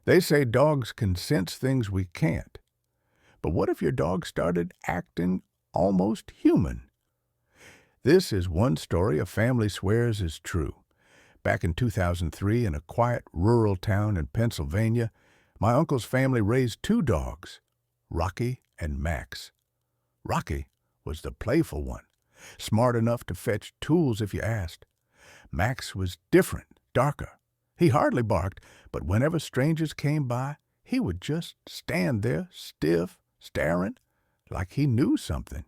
They say dogs can sense things we can't. But what if your dog started acting almost human? This is one story a family swears is true. Back in 2003, in a quiet rural town in Pennsylvania, my uncle's family raised two dogs, Rocky and Max. Rocky was the playful one, smart enough to fetch tools if you asked. Max was different, darker. He hardly barked, but whenever strangers came by, he would just stand there, stiff, staring, like he knew something.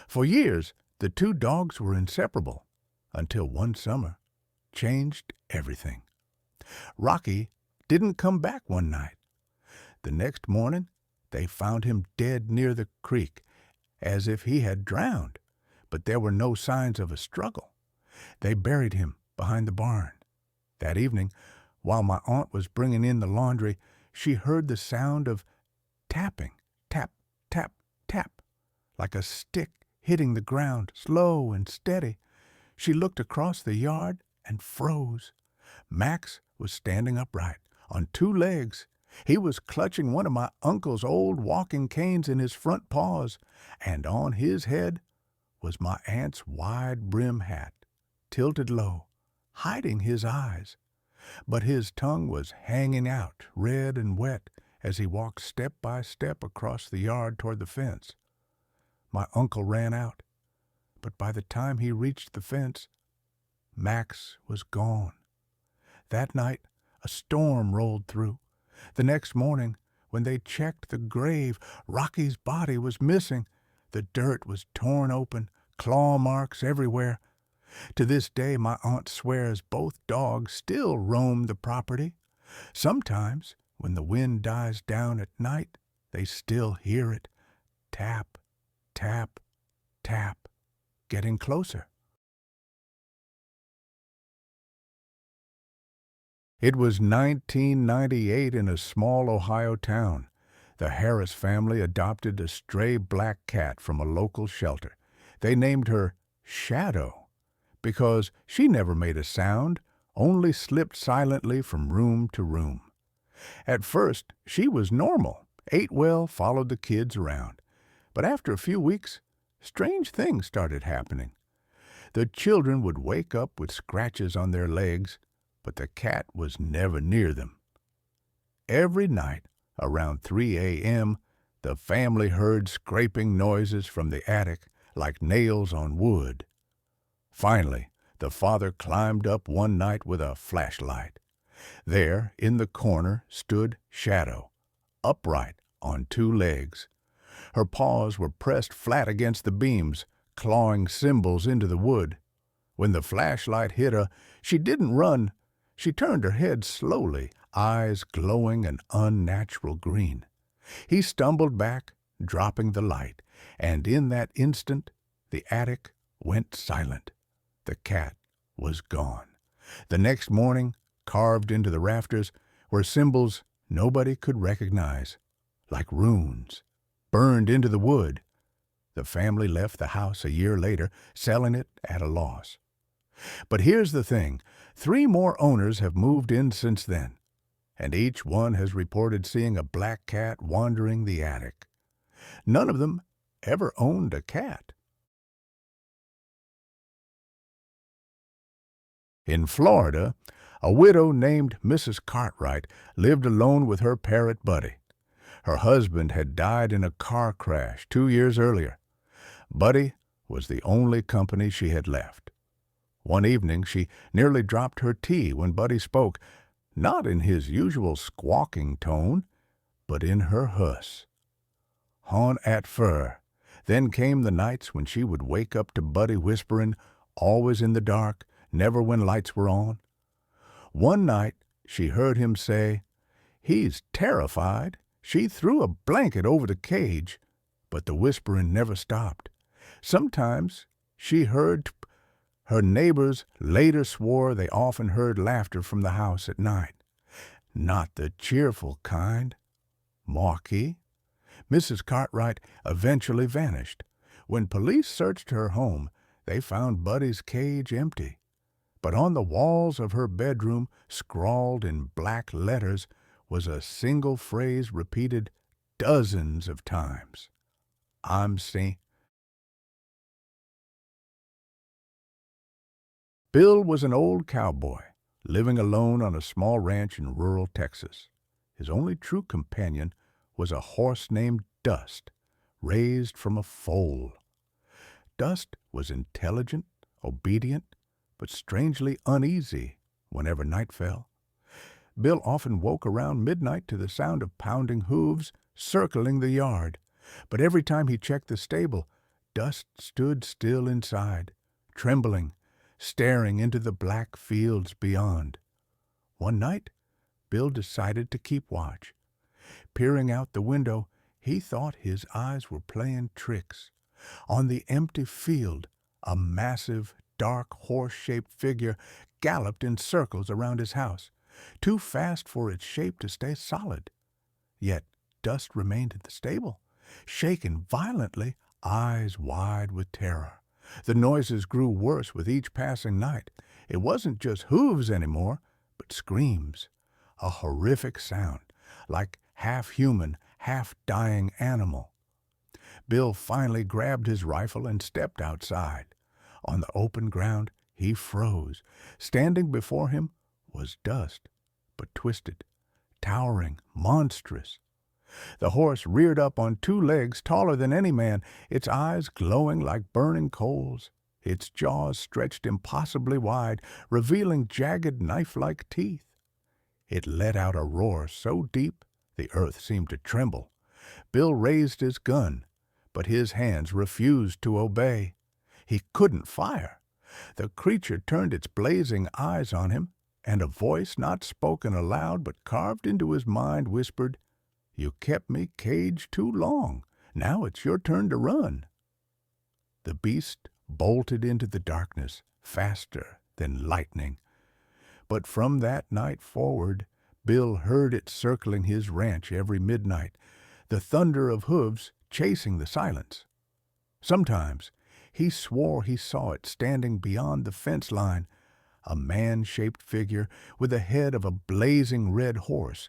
For years, the two dogs were inseparable, until one summer changed everything. Rocky didn't come back one night. The next morning, they found him dead near the creek, as if he had drowned, but there were no signs of a struggle. They buried him behind the barn. That evening, while my aunt was bringing in the laundry, she heard the sound of tapping, tap, tap, tap, like a stick hitting the ground, slow and steady. She looked across the yard and froze. Max was standing upright, on two legs. He was clutching one of my uncle's old walking canes in his front paws, and on his head was my aunt's wide-brim hat, tilted low, hiding his eyes. But his tongue was hanging out, red and wet, as he walked step by step across the yard toward the fence. My uncle ran out, but by the time he reached the fence, Max was gone. That night, a storm rolled through. The next morning, when they checked the grave, Rocky's body was missing. The dirt was torn open, claw marks everywhere. To this day, my aunt swears both dogs still roam the property. Sometimes, when the wind dies down at night, they still hear it. Tap, tap, tap, getting closer. It was 1998 in a small Ohio town. The Harris family adopted a stray black cat from a local shelter. They named her Shadow because she never made a sound, only slipped silently from room to room. At first, she was normal, ate well, followed the kids around. But after a few weeks, strange things started happening. The children would wake up with scratches on their legs, but the cat was never near them. Every night, around 3 a.m., the family heard scraping noises from the attic, like nails on wood. Finally, the father climbed up one night with a flashlight. There, in the corner, stood Shadow, upright on two legs. Her paws were pressed flat against the beams, clawing symbols into the wood. When the flashlight hit her, she didn't run. She turned her head slowly, eyes glowing an unnatural green. He stumbled back, dropping the light, and in that instant, the attic went silent. The cat was gone. The next morning, carved into the rafters, were symbols nobody could recognize, like runes, burned into the wood. The family left the house a year later, selling it at a loss. But here's the thing. 3 more owners have moved in since then, and each one has reported seeing a black cat wandering the attic. None of them ever owned a cat. In Florida, a widow named Mrs. Cartwright lived alone with her parrot Buddy. Her husband had died in a car crash 2 years earlier. Buddy was the only company she had left. One evening, she nearly dropped her tea when Buddy spoke, not in his usual squawking tone, but in her huss. Hon at fur. Then came the nights when she would wake up to Buddy whispering, always in the dark, never when lights were on. One night, she heard him say, "He's terrified." She threw a blanket over the cage, but the whispering never stopped. Sometimes she heard. Her neighbors later swore they often heard laughter from the house at night. Not the cheerful kind. Mawky. Mrs. Cartwright eventually vanished. When police searched her home, they found Buddy's cage empty. But on the walls of her bedroom, scrawled in black letters, was a single phrase repeated dozens of times. I'm seeing. Bill was an old cowboy, living alone on a small ranch in rural Texas. His only true companion was a horse named Dust, raised from a foal. Dust was intelligent, obedient, but strangely uneasy whenever night fell. Bill often woke around midnight to the sound of pounding hooves circling the yard, but every time he checked the stable, Dust stood still inside, trembling, staring into the black fields beyond. One night, Bill decided to keep watch. Peering out the window, he thought his eyes were playing tricks. On the empty field, a massive, dark, horse-shaped figure galloped in circles around his house, too fast for its shape to stay solid. Yet Dust remained at the stable, shaken violently, eyes wide with terror. The noises grew worse with each passing night. It wasn't just hooves anymore, but screams, a horrific sound, like half-human, half-dying animal. Bill finally grabbed his rifle and stepped outside. On the open ground, he froze. Standing before him was Dust, but twisted, towering, monstrous. The horse reared up on two legs taller than any man, its eyes glowing like burning coals. Its jaws stretched impossibly wide, revealing jagged knife-like teeth. It let out a roar so deep the earth seemed to tremble. Bill raised his gun, but his hands refused to obey. He couldn't fire. The creature turned its blazing eyes on him, and a voice not spoken aloud but carved into his mind whispered, "You kept me caged too long. Now it's your turn to run." The beast bolted into the darkness, faster than lightning. But from that night forward, Bill heard it circling his ranch every midnight, the thunder of hooves chasing the silence. Sometimes he swore he saw it standing beyond the fence line, a man-shaped figure with the head of a blazing red horse,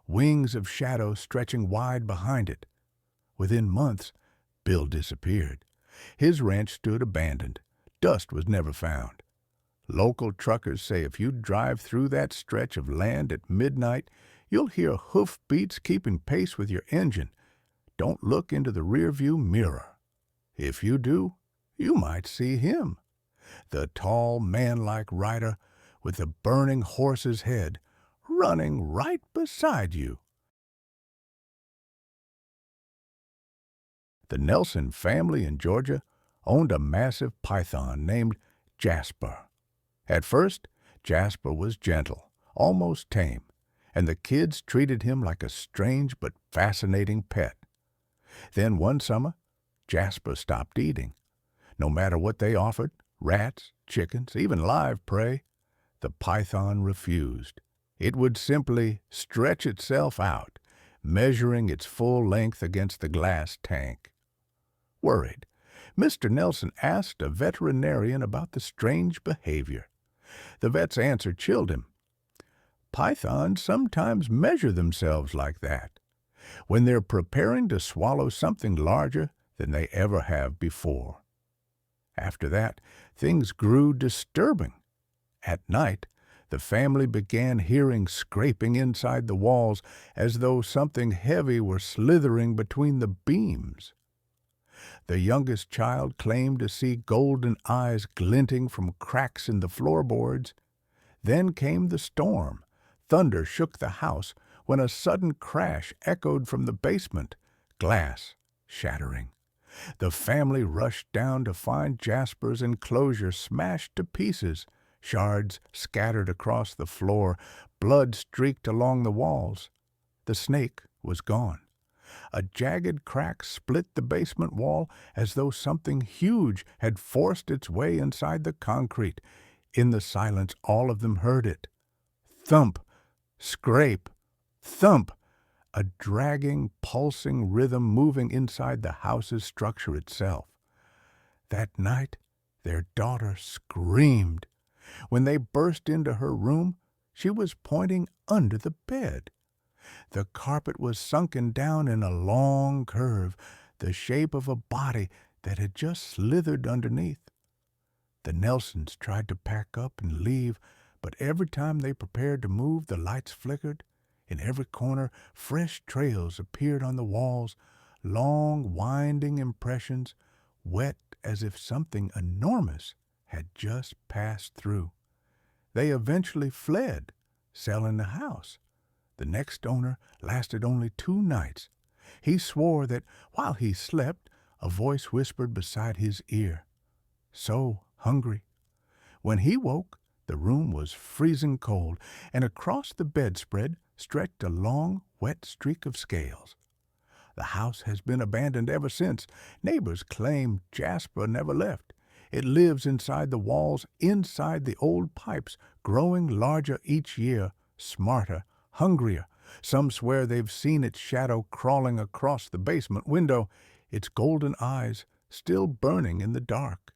wings of shadow stretching wide behind it. Within months, Bill disappeared. His ranch stood abandoned. Dust was never found. Local truckers say if you drive through that stretch of land at midnight, you'll hear hoof beats keeping pace with your engine. Don't look into the rearview mirror. If you do, you might see him, the tall, man-like rider with the burning horse's head, running right beside you. The Nelson family in Georgia owned a massive python named Jasper. At first, Jasper was gentle, almost tame, and the kids treated him like a strange but fascinating pet. Then one summer, Jasper stopped eating. No matter what they offered, rats, chickens, even live prey, the python refused. It would simply stretch itself out, measuring its full length against the glass tank. Worried, Mr. Nelson asked a veterinarian about the strange behavior. The vet's answer chilled him. Pythons sometimes measure themselves like that, when they're preparing to swallow something larger than they ever have before. After that, things grew disturbing. At night, the family began hearing scraping inside the walls as though something heavy were slithering between the beams. The youngest child claimed to see golden eyes glinting from cracks in the floorboards. Then came the storm. Thunder shook the house when a sudden crash echoed from the basement, glass shattering. The family rushed down to find Jasper's enclosure smashed to pieces, shards scattered across the floor, blood streaked along the walls. The snake was gone. A jagged crack split the basement wall as though something huge had forced its way inside the concrete. In the silence, all of them heard it. Thump, scrape, thump, a dragging, pulsing rhythm moving inside the house's structure itself. That night, their daughter screamed. When they burst into her room, she was pointing under the bed. The carpet was sunken down in a long curve, the shape of a body that had just slithered underneath. The Nelsons tried to pack up and leave, but every time they prepared to move, the lights flickered. In every corner, fresh trails appeared on the walls, long, winding impressions, wet as if something enormous had just passed through. They eventually fled, selling the house. The next owner lasted only 2 nights. He swore that while he slept, a voice whispered beside his ear, "So hungry." When he woke, the room was freezing cold, and across the bedspread stretched a long, wet streak of scales. The house has been abandoned ever since. Neighbors claim Jasper never left. It lives inside the walls, inside the old pipes, growing larger each year, smarter, hungrier. Some swear they've seen its shadow crawling across the basement window, its golden eyes still burning in the dark.